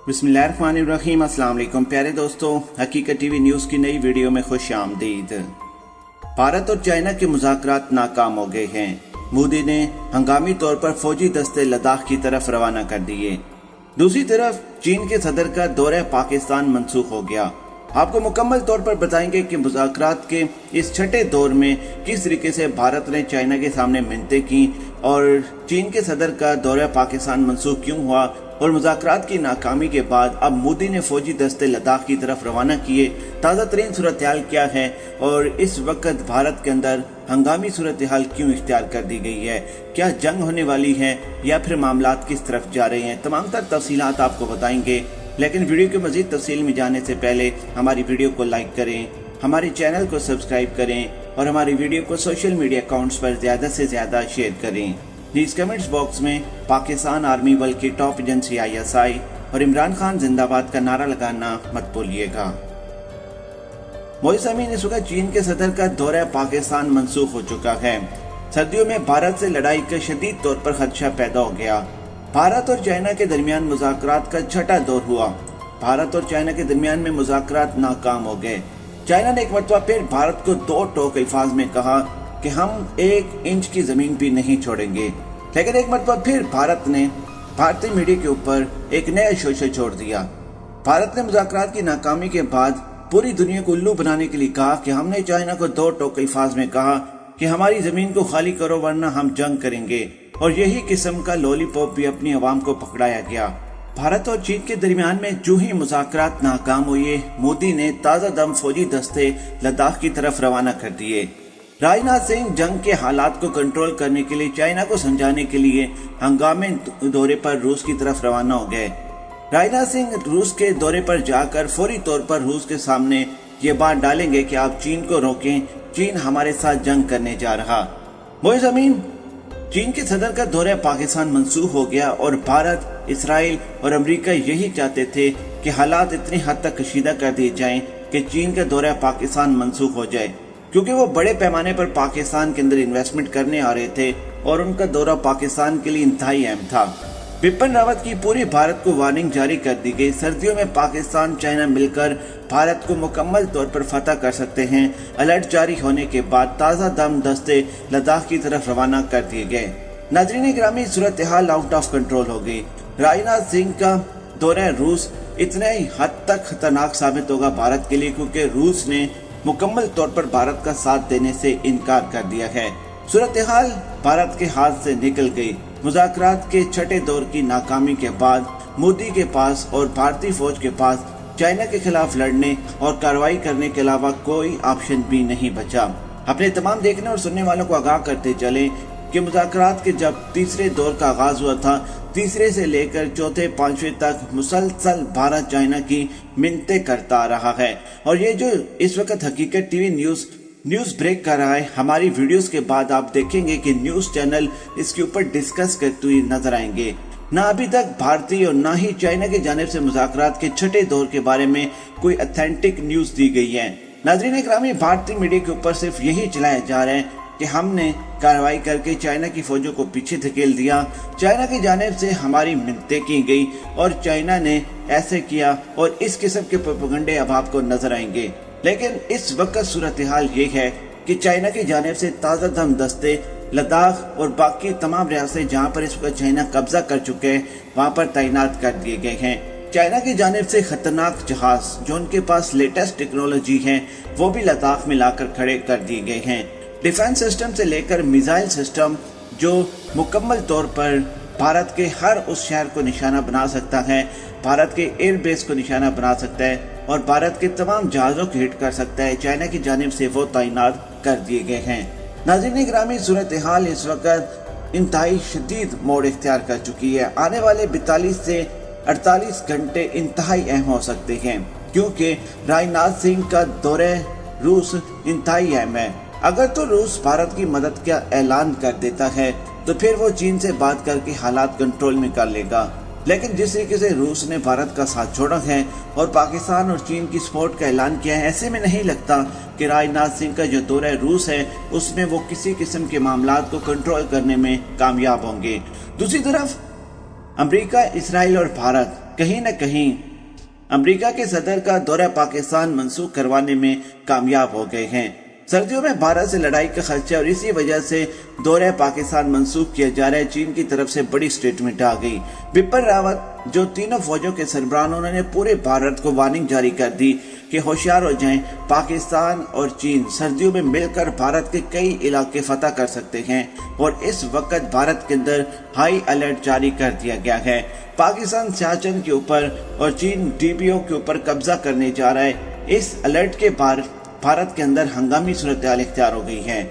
बिस्मिल्लाहिर्रहमानिर्रहीम। अस्सलाम वालेकुम प्यारे दोस्तों, हकीकत टीवी न्यूज़ की नई वीडियो में खुश आमदीद। भारत और चाइना के मुज़ाकरात नाकाम हो गए हैं। मोदी ने हंगामी तौर पर फौजी दस्ते लद्दाख की तरफ रवाना कर दिए। दूसरी तरफ चीन के सदर का दौरा पाकिस्तान मंसूख हो गया। आपको मुकम्मल तौर पर बताएंगे कि मुज़ाकरात के इस छठे दौर में किस तरीके से भारत ने चाइना के सामने मिन्नतें की और चीन के सदर का दौरा पाकिस्तान मंसूख क्यों हुआ, और मुज़ाकरात की नाकामी के बाद अब मोदी ने फौजी दस्ते लद्दाख की तरफ रवाना किए। ताज़ा तरीन सूरत हाल क्या है और इस वक्त भारत के अंदर हंगामी सूरत हाल क्यों इख्तियार कर दी गई है, क्या जंग होने वाली है या फिर मामलात किस तरफ जा रहे हैं, तमाम तर तफसीलात आपको बताएंगे। लेकिन वीडियो के मज़ीद तफसील में जाने से पहले हमारी वीडियो को लाइक करें, हमारे चैनल को सब्सक्राइब करें और हमारी वीडियो को सोशल मीडिया अकाउंट्स पर ज़्यादा से ज़्यादा शेयर करें। प्लीज कमेंट्स बॉक्स में पाकिस्तान आर्मी बल की टॉप एजेंसी ISI और इमरान खान जिंदाबाद का नारा लगाना मत भूलिएगा। मोइस अमीन, इस वक्त चीन के सदर का दौरा पाकिस्तान मंसूख हो चुका है। सर्दियों में भारत से लड़ाई का शदीद तौर पर खदशा पैदा हो गया। भारत और चाइना के दरमियान मुज़ाकरात का छठा दौर हुआ। भारत और चाइना के दरमियान में मुज़ाकरात नाकाम हो गए। चाइना ने एक मरतबा फिर भारत को दो टोक अल्फाज में कहा कि हम 1 इंच की जमीन भी नहीं छोड़ेंगे। लेकिन एक मरतबा फिर भारत ने भारतीय मीडिया के ऊपर एक नया शोशा छोड़ दिया। भारत ने मुज़ाकरात की नाकामी के बाद पूरी दुनिया को उल्लू बनाने के लिए कहा कि हमने चाइना को दो टोक अल्फाज में कहा कि हमारी जमीन को खाली करो वरना हम जंग करेंगे, और यही किस्म का लॉलीपॉप भी अपनी आवाम को पकड़ाया गया। भारत और चीन के दरमियान में जो ही मुज़ाकरात नाकाम हुए, मोदी ने ताज़ा दम फौजी दस्ते लद्दाख की तरफ रवाना कर दिए। राजनाथ सिंह जंग के हालात को कंट्रोल करने के लिए चाइना को समझाने के लिए हंगामे दौरे पर रूस की तरफ रवाना हो गए। राजनाथ सिंह रूस के दौरे पर जाकर फौरी तौर पर रूस के सामने ये बात डालेंगे कि आप चीन को रोकें, चीन हमारे साथ जंग करने जा रहा। मोइस अमीन, चीन के सदर का दौरा पाकिस्तान मंसूख हो गया और भारत, इसराइल और अमेरिका यही चाहते थे कि हालात इतनी हद तक कशीदा कर दिए जाएं कि चीन का दौरा पाकिस्तान मंसूख हो जाए, क्योंकि वो बड़े पैमाने पर पाकिस्तान के अंदर इन्वेस्टमेंट करने आ रहे थे और उनका दौरा पाकिस्तान के लिए इंतहाई अहम था। बिपिन रावत की पूरी भारत को वार्निंग जारी कर दी गई। सर्दियों में पाकिस्तान चाइना मिलकर भारत को मुकम्मल तौर पर फतह कर सकते हैं। अलर्ट जारी होने के बाद ताज़ा दम दस्ते लद्दाख की तरफ रवाना कर दिए गए। नाज़रीन ग्रामी, सूरत हाल आउट ऑफ कंट्रोल हो गई। राजनाथ सिंह का दौरा रूस इतने ही हद तक खतरनाक साबित होगा भारत के लिए, क्योंकि रूस ने मुकम्मल तौर पर भारत का साथ देने से इनकार कर दिया है। सूरत हाल भारत के हाथ से निकल गई। मुज़ाकरात के छठे दौर की नाकामी के बाद मोदी के पास और भारतीय फौज के पास चाइना के खिलाफ लड़ने और कार्रवाई करने के अलावा कोई ऑप्शन भी नहीं बचा। अपने तमाम देखने और सुनने वालों को आगाह करते चले कि मुज़ाकरात के जब तीसरे दौर का आगाज हुआ था, तीसरे से लेकर चौथे पांचवें तक मुसलसल भारत चाइना की मिन्नतें करता रहा है। और ये जो इस वक्त हकीकत टीवी न्यूज़ ब्रेक कर रहा है, हमारी वीडियोस के बाद आप देखेंगे कि न्यूज़ चैनल इसके ऊपर डिस्कस करते हुए नजर आएंगे। ना अभी तक भारतीय और ना ही चाइना की जानिब से मुज़ाकरात के छठे दौर के बारे में कोई ऑथेंटिक न्यूज़ दी गई है। नाज़रीन इकरामी, भारतीय मीडिया के ऊपर सिर्फ यही चलाया जा रहा है कि हमने कार्रवाई करके चाइना की फौजों को पीछे धकेल दिया, चाइना की जानिब से हमारी मिन्नतें की गई और चाइना ने ऐसे किया, और इस किस्म के प्रोपेगेंडे अब आपको नजर आएंगे। लेकिन इस वक्त सूरत हाल ये है कि चाइना की जानिब से ताज़ा दम दस्ते लद्दाख और बाकी तमाम रियासतें जहाँ पर इस वक्त चाइना कब्जा कर चुके हैं वहाँ पर तैनात कर दिए गए हैं। चाइना की जानिब से खतरनाक जहाज जो उनके पास लेटेस्ट टेक्नोलॉजी है वो भी लद्दाख में लाकर खड़े कर दिए गए हैं। डिफेंस सिस्टम से लेकर मिसाइल सिस्टम जो मुकम्मल तौर पर भारत के हर उस शहर को निशाना बना सकता है, भारत के एयर बेस को निशाना बना सकता है और भारत के तमाम जहाज़ों को हिट कर सकता है, चाइना की जानिब से वो तैनात कर दिए गए हैं। नाज़रीन ग्रामी, सूरत हाल इस वक्त इंतहाई शदीद मोड़ इख्तियार कर चुकी है। आने वाले 42 से 48 घंटे इंतहाई अहम हो सकते हैं, क्योंकि राजनाथ सिंह का दौरे रूस इंतहाई अहम है। अगर तो रूस भारत की मदद का ऐलान कर देता है तो फिर वो चीन से बात करके हालात कंट्रोल में कर लेगा। लेकिन जिस तरीके से रूस ने भारत का साथ छोड़ा है और पाकिस्तान और चीन की सपोर्ट का ऐलान किया है, ऐसे में नहीं लगता कि राजनाथ सिंह का जो दौरा रूस है उसमें वो किसी किस्म के मामलात को कंट्रोल करने में कामयाब होंगे। दूसरी तरफ अमेरिका, इसराइल और भारत कहीं न कहीं अमेरिका के सदर का दौरा पाकिस्तान मंसूख करवाने में कामयाब हो गए हैं। सर्दियों में भारत से लड़ाई का खर्चा और इसी वजह से दौरा पाकिस्तान मंसूख किया जा रहा है। चीन की तरफ से बड़ी स्टेटमेंट आ गई। बिपिन रावत जो तीनों फौजों के सरबराह, उन्होंने पूरे भारत को वार्निंग जारी कर दी कि होशियार हो जाएं, पाकिस्तान और चीन सर्दियों में मिलकर भारत के कई इलाके फतह कर सकते हैं और इस वक्त भारत के अंदर हाई अलर्ट जारी कर दिया गया है। पाकिस्तान सियाचिन के ऊपर और चीन DPO के ऊपर कब्जा करने जा रहा है। इस अलर्ट के बाद भारत के अंदर हंगामी सूरत-ए-हाल इख्तियार हो गई है।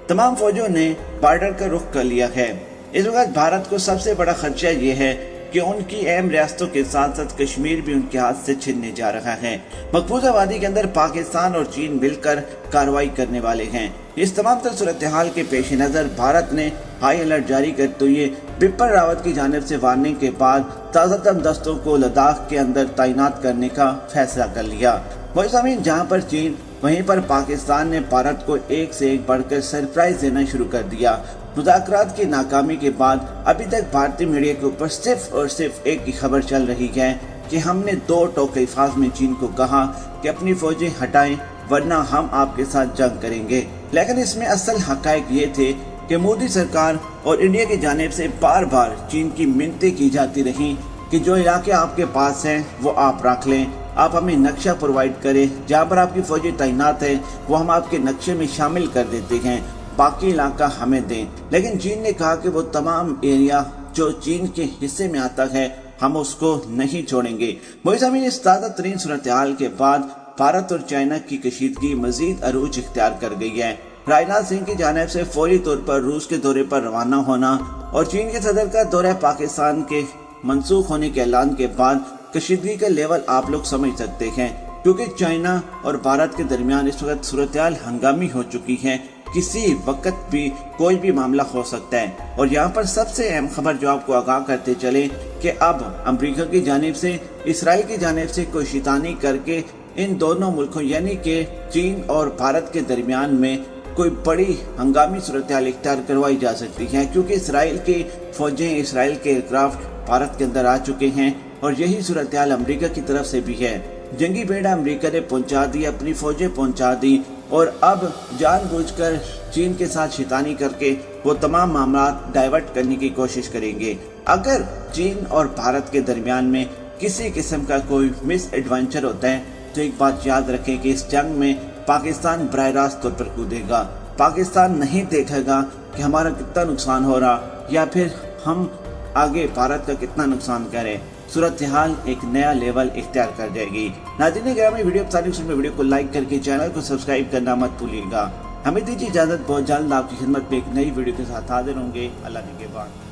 तमाम फौजों ने बॉर्डर का रुख कर लिया है। इस वक्त भारत को सबसे बड़ा खदशा ये है कि उनकी अहम रियासतों के साथ साथ कश्मीर भी उनके हाथ से छिनने जा रहा है। मकबूजा वादी के अंदर पाकिस्तान और चीन मिलकर कार्रवाई करने वाले हैं। इस तमाम तर सूरत-ए-हाल के पेश नजर भारत ने हाई अलर्ट जारी करते हुए बिपिन रावत की जानिब से वार्निंग के बाद ताज़ादम दस्तों को लद्दाख के अंदर तैनात करने का फैसला कर लिया। मोहतरम, जहाँ पर चीन वहीं पर पाकिस्तान ने भारत को एक से एक बढ़कर सरप्राइज देना शुरू कर दिया। मुज़ाकरात की नाकामी के बाद अभी तक भारतीय मीडिया के ऊपर सिर्फ और सिर्फ एक ही खबर चल रही है कि हमने 2 टोक अल्फाज में चीन को कहा कि अपनी फौजें हटाएं वरना हम आपके साथ जंग करेंगे। लेकिन इसमें असल हकायक ये थे कि मोदी सरकार और इंडिया की जानिब से बार बार चीन की मिन्नतें की जाती रही कि जो इलाके आपके पास हैं वो आप रख लें, आप हमें नक्शा प्रोवाइड करें, जहाँ पर आपकी फौजें तैनात है वो हम आपके नक्शे में शामिल कर देते हैं, बाकी इलाका हमें दें। लेकिन चीन ने कहा कि वो तमाम एरिया जो चीन के हिस्से में आता है हम उसको नहीं छोड़ेंगे। मोहतरम, इस ताज़ा तरीन सूरत-ए-हाल के बाद भारत और चाइना की कशीदगी मजीद अरूज इख्तियार कर गई है। राजनाथ सिंह की जानिब से फौरी तौर पर रूस के दौरे पर रवाना होना और चीन के सदर का दौरा पाकिस्तान के मंसूख होने के ऐलान के बाद कशीदगी का लेवल आप लोग समझ सकते हैं, क्योंकि चाइना और भारत के दरमियान इस वक्त सूरत-ए-हाल हंगामी हो चुकी है। किसी वक्त भी कोई भी मामला हो सकता है। और यहाँ पर सबसे अहम खबर जो आपको आगाह करते चले कि अब अमेरिका की जानिब से इसराइल की जानिब से कोई शैतानी करके इन दोनों मुल्कों यानी कि चीन और भारत के दरमियान में कोई बड़ी हंगामी सूरत-ए-हाल इख्तियार करवाई जा सकती है, क्योंकि इसराइल की फौजें, इसराइल के एयरक्राफ्ट भारत के अंदर आ चुके हैं और यही सूरत-ए-हाल अमेरिका की तरफ से भी है। जंगी बेड़ा अमेरिका ने पहुंचा दी, अपनी फौजें पहुंचा दी और अब जानबूझकर चीन के साथ शैतानी करके वो तमाम मामला डाइवर्ट करने की कोशिश करेंगे। अगर चीन और भारत के दरमियान में किसी किस्म का कोई मिस एडवेंचर होता है तो एक बात याद रखें कि इस जंग में पाकिस्तान बराह रास्त तौर पर कूदेगा। पाकिस्तान नहीं देखेगा कि हमारा कितना नुकसान हो रहा या फिर हम आगे भारत का कितना नुकसान करें। सूरत-ए-हाल एक नया लेवल इख्तियार कर जाएगी। नाज़रीन गिरामी, वीडियो पसंद वीडियो को लाइक करके चैनल को सब्सक्राइब करना मत भूलिएगा। हमें दीजिए इजाजत, बहुत जल्द आपकी खिदमत में एक नई वीडियो के साथ हाजिर होंगे। अल्लाह के बाद।